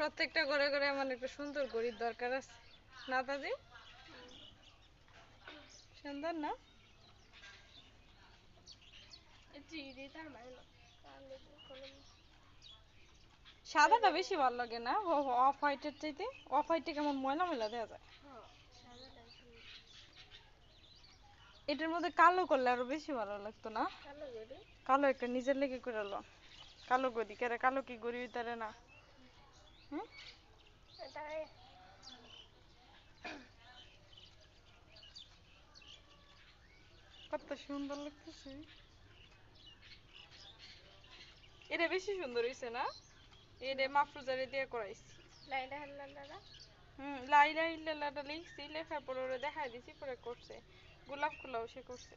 প্রত্যেকটা ঘরে ঘরে এমন একটা সুন্দর ঘড়ির দরকার আছে না দাদি? সুন্দর না? সাদাটা বেশি ভালো লাগে না অফ হোয়াইটের চাইতে? অফ হোয়াইটে কেমন ময়লা ময়লা দেখা যায়। এটার মধ্যে কালো করলে আরো বেশি ভালো লাগতো না? কালো একটা নিজের লেগে করে লো কালো গড়ি কেরে কালো কি গড়ি তারে না হুম কত সুন্দর লাগতেছে এটা বেশি সুন্দর হইছে না এটা মাফরুজারে দিয়ে করাইছি লাইলা ইল্লাল্লাহটা লিখছি লেখার পরে ওরা দেখাই দিছি পরে করছে গোলাপ ফুলাও সে করছে